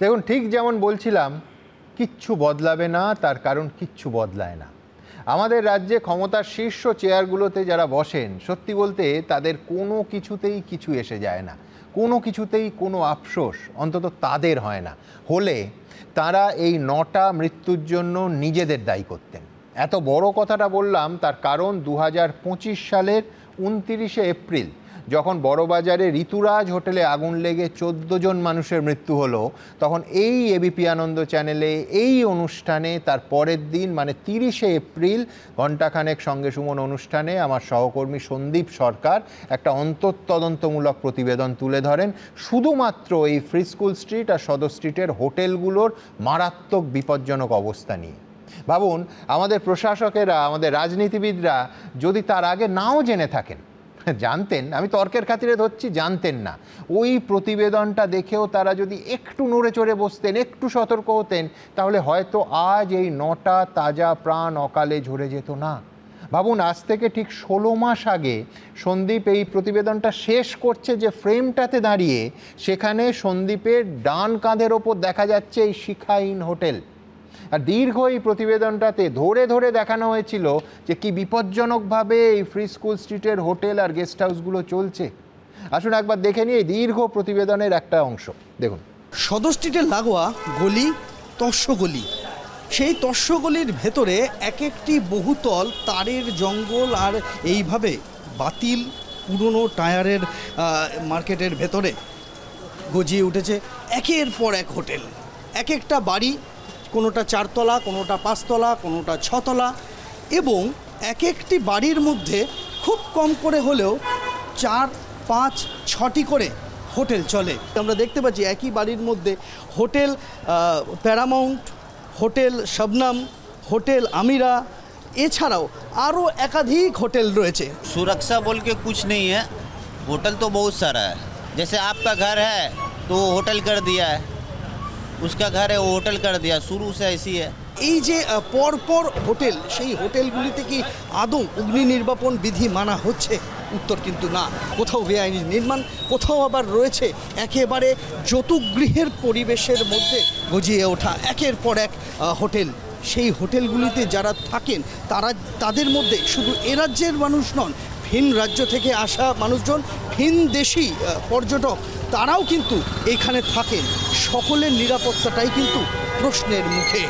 দেখুন, ঠিক যেমন বলছিলাম, কিচ্ছু বদলাবে না, তার কারণ কিচ্ছু বদলায় না। আমাদের রাজ্যে ক্ষমতার শীর্ষ চেয়ারগুলোতে যারা বসেন, সত্যি বলতে তাদের কোনো কিছুতেই কিছু এসে যায় না, কোনো কিছুতেই কোনো আফসোস অন্তত তাদের হয় না। হলে তারা এই ৯টা মৃত্যুর জন্য নিজেদের দায়ী করতেন। এত বড় কথাটা বললাম তার কারণ ২০২৫ সালের ২৯শে এপ্রিল যখন বড়বাজারে ঋতুরাজ হোটেলে আগুন লেগে ১৪ জন মানুষের মৃত্যু হলো, তখন এই এবিপি আনন্দ চ্যানেলে এই অনুষ্ঠানে তার পরের দিন মানে ৩০শে এপ্রিল ঘণ্টাখানেক সঙ্গে সুমন অনুষ্ঠানে আমার সহকর্মী সন্দীপ সরকার একটা অন্তঃতদন্তমূলক প্রতিবেদন তুলে ধরেন শুধুমাত্র এই ফ্রি স্কুল স্ট্রিট আর সদর স্ট্রিটের হোটেলগুলোর মারাত্মক বিপজ্জনক অবস্থা নিয়ে। ভাবুন, আমাদের প্রশাসকেরা, আমাদের রাজনীতিবিদরা যদি তার আগে নাও জেনে থাকেন, জানতেন, আমি তর্কের খাতিরে ধরছি, জানতেন না, ওই প্রতিবেদনটা দেখেও তারা যদি একটু নড়ে চড়ে বসতেন, একটু সতর্ক হতেন, তাহলে হয়তো আজ এই ৯টা তাজা প্রাণ অকালে ঝরে যেত না। ভাবুন, আজ থেকে ঠিক ১৬ মাস আগে সন্দীপ এই প্রতিবেদনটা শেষ করছে যে ফ্রেমটাতে দাঁড়িয়ে, সেখানে সন্দীপের ডান কাঁধের ওপর দেখা যাচ্ছে এই শিখাহীন হোটেল। আর দীর্ঘ এই প্রতিবেদনটাতে ধরে ধরে দেখানো হয়েছিল যে কি বিপজ্জনকভাবে এই ফ্রি স্কুল স্ট্রিটের হোটেল আর গেস্ট হাউসগুলো চলছে। আসুন একবার দেখে নিই এই দীর্ঘ প্রতিবেদনের একটা অংশ। দেখুন, সদর স্ট্রিটের লাগোয়া গলি তস্যগলি, সেই তস্যগলির ভেতরে এক একটি বহুতল তারের জঙ্গল আর এইভাবে বাতিল পুরনো টায়ারের মার্কেটের ভেতরে গজিয়ে উঠেছে একের পর এক হোটেল। এক একটা বাড়ি, কোনোটা ৪ তলা, কোনোটা ৫ তলা, কোনোটা ৬ তলা, এবং এক একটি বাড়ির মধ্যে খুব কম করে হলেও ৪, ৫, ৬টি করে হোটেল চলে। আমরা দেখতে পাচ্ছি একই বাড়ির মধ্যে hotel Paramount, hotel Shabnam, hotel Amira, এছাড়াও আরও একাধিক হোটেল রয়েছে। सुरक्षा बोल के कुछ नहीं है, होटल तो बहुत सारा है। जैसे आपका घर है तो वो होटल कर दिया है, उसका घर है वो होटल कर दिया, शुरू से ऐसी है। এই যে পরপর হোটেল, সেই হোটেলগুলিতে কি আদৌ অগ্নি নির্বাপন বিধি মানা হচ্ছে? উত্তর কিন্তু না। কোথাও বেআইনি নির্মাণ, কোথাও আবার রয়েছে একেবারে যৌতুকগৃহের পরিবেশের মধ্যে গজিয়ে ওঠা একের পর এক হোটেল। সেই হোটেলগুলিতে যারা থাকেন তাদের মধ্যে শুধু এ রাজ্যের মানুষ নন, ভিন রাজ্য থেকে আসা মানুষজন, ভিন দেশি পর্যটক, তারাও কিন্তু এখানে থাকেন। সকলের নিরাপত্তাটাই কিন্তু প্রশ্নের মুখে।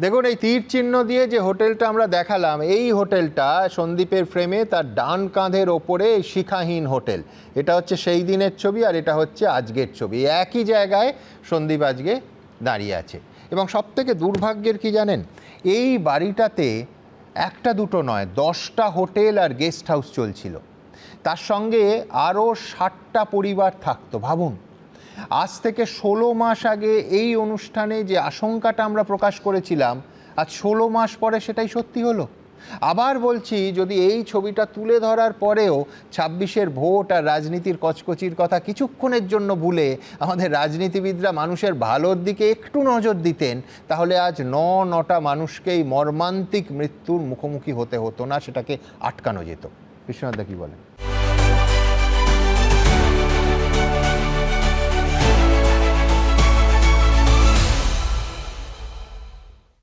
দেখুন, এই তীর চিহ্ন দিয়ে যে হোটেলটা আমরা দেখালাম, এই হোটেলটা সন্দীপের ফ্রেমে তার ডান কাঁধের ওপরে শিখাহীন হোটেল। এটা হচ্ছে সেই দিনের ছবি আর এটা হচ্ছে আজকের ছবি। একই জায়গায় সন্দীপ আজকে দাঁড়িয়ে আছে। এবং সবথেকে দুর্ভাগ্যের কি জানেন, এই বাড়িটাতে একটা দুটো নয়, 10টা হোটেল আর গেস্ট হাউস চলছিল। তার সঙ্গে আরও 60টা পরিবার থাকতো। ভাবুন, আজ থেকে 16 মাস আগে এই অনুষ্ঠানে যে আশঙ্কাটা আমরা প্রকাশ করেছিলাম, আজ 16 মাস পরে সেটাই সত্যি হলো। আবার বলছি, যদি এই ছবিটা তুলে ধরার পরেও 26-এর ভোট আর রাজনীতির কচকচির কথা কিছুক্ষণের জন্য ভুলে আমাদের রাজনীতিবিদরা মানুষের ভালোর দিকে একটু নজর দিতেন, তাহলে আজ ৯টা মানুষকেই মর্মান্তিক মৃত্যুর মুখোমুখি হতে হতো না, সেটাকে আটকানো যেত। বিশ্বনাথদা কি বলেন?